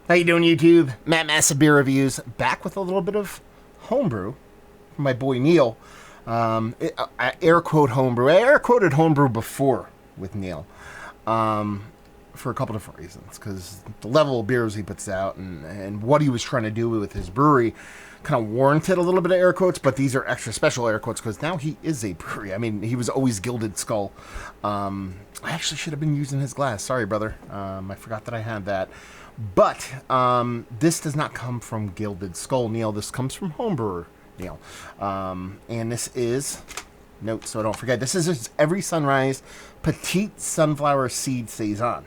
How you doing, YouTube? Matt Massive Beer Reviews, back with a little bit of homebrew from my boy Neil. Air quote homebrew. I air quoted homebrew before with Neil for a couple different reasons. Because the level of beers he puts out and what he was trying to do with his brewery kind of warranted a little bit of air quotes, but these are extra special air quotes because now he is a brewery. I mean, he was always Gilded Skull. I actually should have been using his glass. Sorry, brother. I forgot that I had that. But this does not come from Gilded Skull, Neil. This comes from Homebrewer, Neil. And this is, note so I don't forget, this is Every Sunrise Petite Sunflower Seed Saison.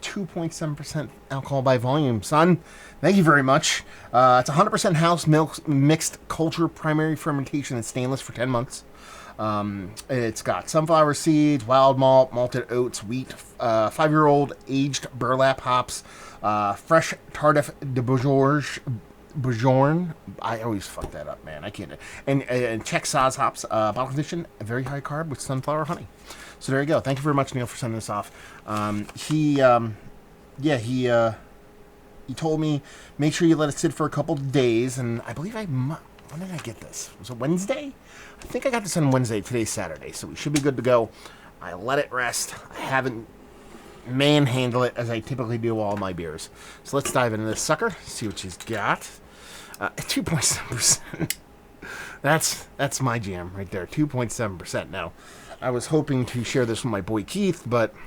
2.7% alcohol by volume, son. Thank you very much. It's 100% house milk mixed culture primary fermentation in stainless for 10 months. It's got sunflower seeds, wild malt, malted oats, wheat, 5-year-old aged burlap hops, fresh Tardif de Bourgogne. I always fuck that up, man. I can't. And Czech Saaz hops, bottle condition, very high carb with sunflower honey. So there you go. Thank you very much, Neil, for sending this off. He told me make sure you let it sit for a couple days, and I believe when did I get this? Was it Wednesday? I think I got this on Wednesday. Today's Saturday, so we should be good to go. I let it rest. I haven't manhandled it as I typically do all my beers. So let's dive into this sucker, see what she's got. 2.7%. That's my jam right there, 2.7%. Now, I was hoping to share this with my boy Keith, but I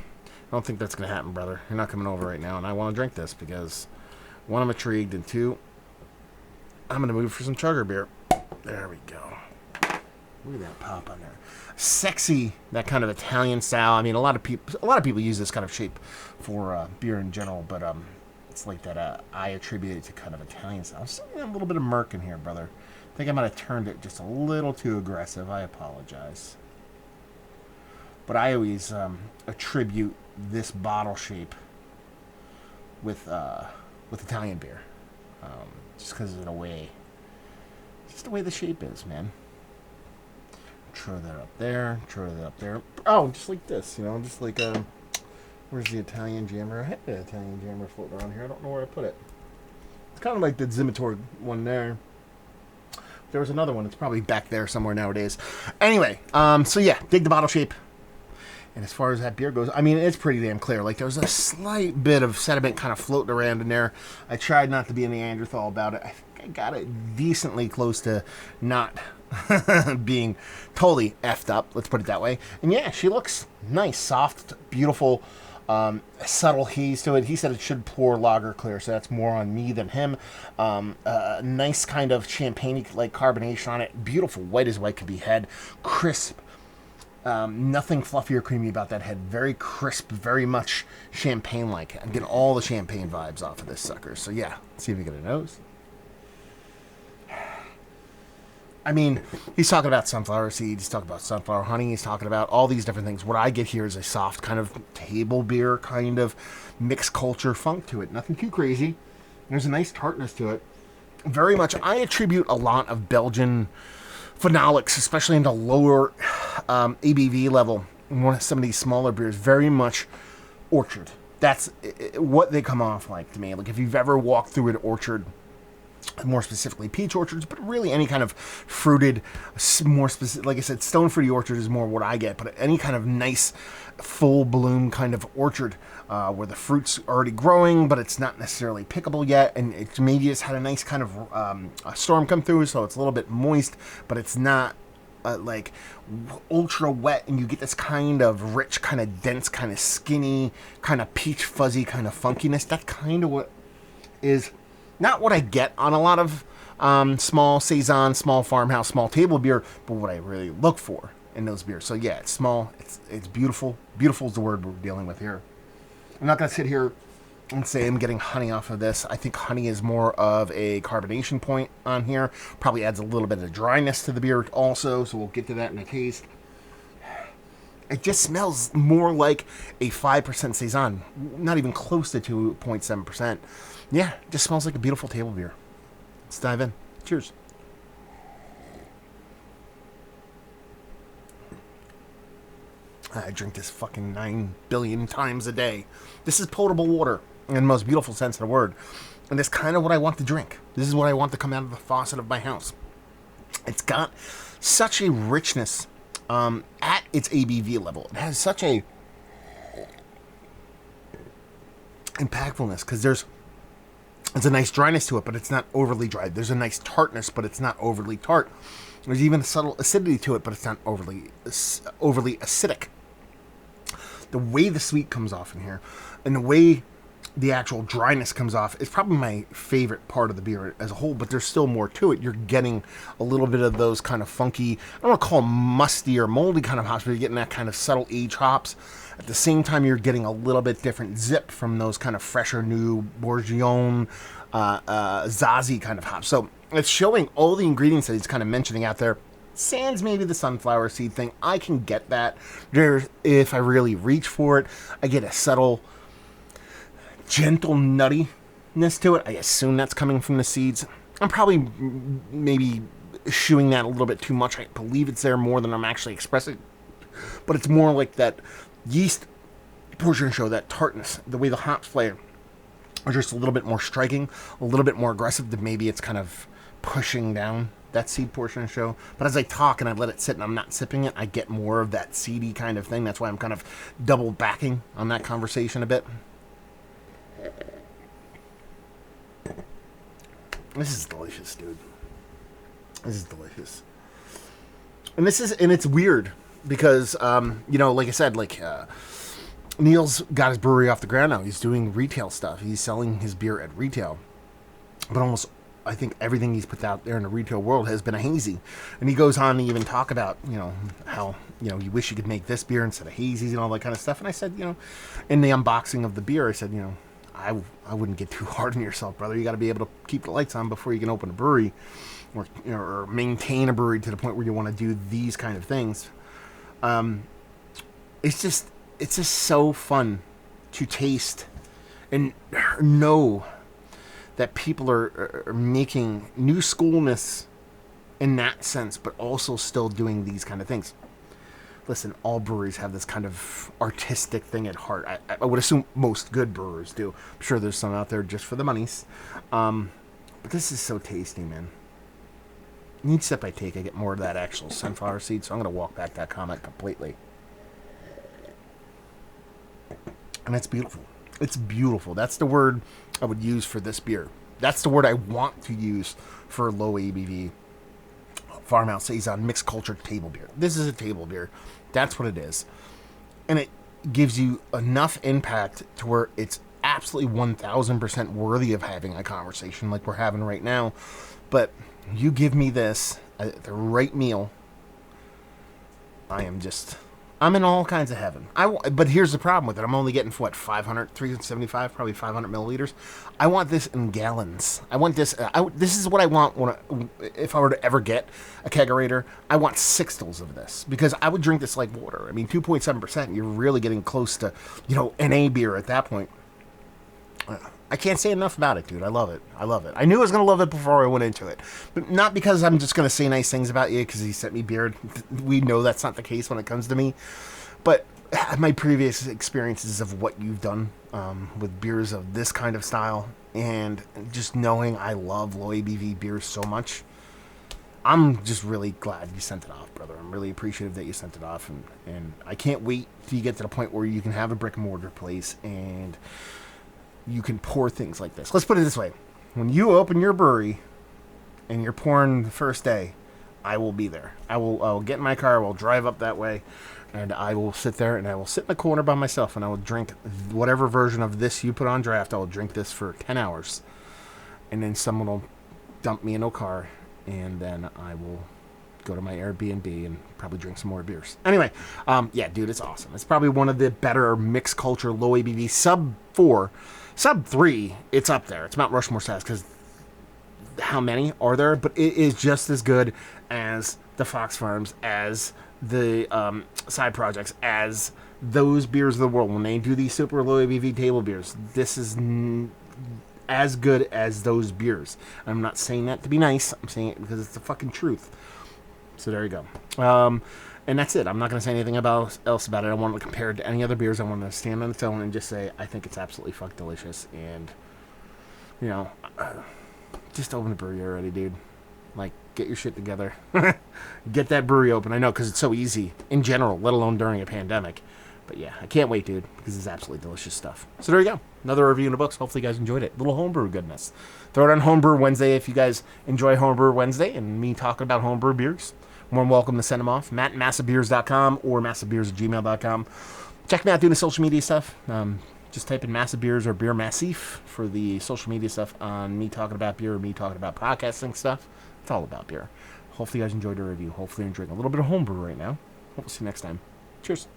don't think that's going to happen, brother. You're not coming over right now, and I want to drink this because, one, I'm intrigued, and two, I'm going to move for some chugger beer. There we go. Look at that pop on there. Sexy, that kind of Italian style. I mean, a lot of people use this kind of shape for beer in general, but it's like that. I attribute it to kind of Italian style. I'm still getting a little bit of murk in here, brother. I think I might have turned it just a little too aggressive. I apologize. But I always attribute this bottle shape with Italian beer, just because of the way, just the way the shape is, man. Throw that up there. Throw that up there. Oh, just like this, you know, just like where's the Italian jammer? I had the Italian jammer floating around here. I don't know where I put it. It's kind of like the Zimitor one there. There was another one. It's probably back there somewhere nowadays. Anyway, so yeah, dig the bottle shape. And as far as that beer goes, I mean, it's pretty damn clear. Like, there was a slight bit of sediment kind of floating around in there. I tried not to be a Neanderthal about it. I think I got it decently close to not being totally effed up, let's put it that way. And yeah, she looks nice, soft, beautiful, subtle haze to it. He said it should pour lager clear, so that's more on me than him. Nice kind of champagne-like carbonation on it. Beautiful, white as white could be head. Crisp. Nothing fluffy or creamy about that head. Very crisp, very much champagne-like. I'm getting all the champagne vibes off of this sucker. So yeah, let's see if we get a nose. I mean, he's talking about sunflower seeds, he's talking about sunflower honey, he's talking about all these different things. What I get here is a soft kind of table beer, kind of mixed culture funk to it. Nothing too crazy. There's a nice tartness to it. Very much, I attribute a lot of Belgian phenolics, especially in the lower ABV level, in some of these smaller beers, very much orchard. That's what they come off like to me. Like, if you've ever walked through an orchard, more specifically peach orchards, but really any kind of fruited, more specific, like I said, stone fruity orchard is more what I get, but any kind of nice full bloom kind of orchard where the fruit's already growing, but it's not necessarily pickable yet, and it maybe just had a nice kind of a storm come through, so it's a little bit moist, but it's not like ultra wet, and you get this kind of rich, kind of dense, kind of skinny, kind of peach fuzzy kind of funkiness. That's kind of what is not what I get on a lot of small Saison, small farmhouse, small table beer, but what I really look for in those beers. So yeah, it's small, it's beautiful. Beautiful is the word we're dealing with here. I'm not going to sit here and say I'm getting honey off of this. I think honey is more of a carbonation point on here. Probably adds a little bit of dryness to the beer also, so we'll get to that in a taste. It just smells more like a 5% Saison, not even close to 2.7%. Yeah, it just smells like a beautiful table beer. Let's dive in. Cheers. I drink this fucking 9 billion times a day. This is potable water. in the most beautiful sense of the word. And that's kind of what I want to drink. This is what I want to come out of the faucet of my house. It's got such a richness at its ABV level. It has such a impactfulness because there's a nice dryness to it, but it's not overly dry. There's a nice tartness, but it's not overly tart. There's even a subtle acidity to it, but it's not overly acidic. The way the sweet comes off in here, and the way the actual dryness comes off, is probably my favorite part of the beer as a whole, but there's still more to it. You're getting a little bit of those kind of funky, I don't want to call them musty or moldy kind of hops, but you're getting that kind of subtle age hops. At the same time, you're getting a little bit different zip from those kind of fresher, new Bourguignon, Zazie kind of hops. So it's showing all the ingredients that he's kind of mentioning out there. Sans maybe the sunflower seed thing. I can get that. If I really reach for it, I get a subtle, gentle nuttiness to it. I assume that's coming from the seeds. I'm probably maybe shooing that a little bit too much. I believe it's there more than I'm actually expressing. But it's more like that yeast portion show, that tartness, the way the hops play are just a little bit more striking, a little bit more aggressive than maybe it's kind of pushing down that seed portion show. But as I talk and I let it sit and I'm not sipping it, I get more of that seedy kind of thing. That's why I'm kind of double backing on that conversation a bit. This is delicious, dude. This is delicious. And it's weird because, like I said, Neil's got his brewery off the ground now. He's doing retail stuff. He's selling his beer at retail. But almost, I think everything he's put out there in the retail world has been a hazy. And he goes on to even talk about, how, you wish you could make this beer instead of hazies and all that kind of stuff. And I said, in the unboxing of the beer, I said, I wouldn't get too hard on yourself, brother. You got to be able to keep the lights on before you can open a brewery or maintain a brewery to the point where you want to do these kind of things. It's just so fun to taste and know that people are making new schoolness in that sense, but also still doing these kind of things. Listen, all breweries have this kind of artistic thing at heart. I would assume most good brewers do. I'm sure there's some out there just for the monies. But this is so tasty, man. Each sip I take, I get more of that actual sunflower seed, so I'm going to walk back that comment completely. And it's beautiful. It's beautiful. That's the word I would use for this beer. That's the word I want to use for low ABV farmhouse Saison mixed culture table beer. This is a table beer. That's what it is. And it gives you enough impact to where it's absolutely 1000% worthy of having a conversation like we're having right now. But you give me this at the right meal, I'm in all kinds of heaven. But here's the problem with it. I'm only getting, 375, probably 500 milliliters. I want this in gallons. I want this. This is what I want if I were to ever get a kegerator. I want sixtels of this because I would drink this like water. I mean, 2.7%, you're really getting close to, NA beer at that point. I can't say enough about it, dude. I love it. I knew I was going to love it before I went into it. But not because I'm just going to say nice things about you because he sent me beer. We know that's not the case when it comes to me. But my previous experiences of what you've done with beers of this kind of style and just knowing I love low ABV beers so much, I'm just really glad you sent it off, brother. I'm really appreciative that you sent it off. And I can't wait till you get to the point where you can have a brick and mortar place and you can pour things like this. Let's put it this way. When you open your brewery and you're pouring the first day, I will be there. I will get in my car, I will drive up that way, and I will sit there and I will sit in the corner by myself and I will drink whatever version of this you put on draft. I will drink this for 10 hours. And then someone will dump me in a car and then I will go to my Airbnb and probably drink some more beers. Anyway, yeah, dude, it's awesome. It's probably one of the better mixed culture, low ABV, sub 4, sub 3. It's up there. It's Mount Rushmore status because how many are there? But it is just as good as the Fox Farms, as the side projects, as those beers of the world. When they do these super low ABV table beers, this is as good as those beers. I'm not saying that to be nice. I'm saying it because it's the fucking truth. So there you go. And that's it. I'm not going to say anything else about it. I don't want to compare it to any other beers. I want to stand on its own and just say I think it's absolutely fucking delicious. And, just open the brewery already, dude. Like, get your shit together. Get that brewery open. I know, because it's so easy in general, let alone during a pandemic. But yeah, I can't wait, dude, because it's absolutely delicious stuff. So there you go. Another review in the books. Hopefully you guys enjoyed it. Little homebrew goodness. Throw it on Homebrew Wednesday if you guys enjoy Homebrew Wednesday and me talking about homebrew beers. More than welcome to send them off. Matt@massivebeers.com or massivebeers@gmail.com. Check me out doing the social media stuff. Just type in Massive Beers or Beer Massif for the social media stuff on me talking about beer or me talking about podcasting stuff. It's all about beer. Hopefully you guys enjoyed the review. Hopefully you're enjoying a little bit of homebrew right now. Hope to see you next time. Cheers.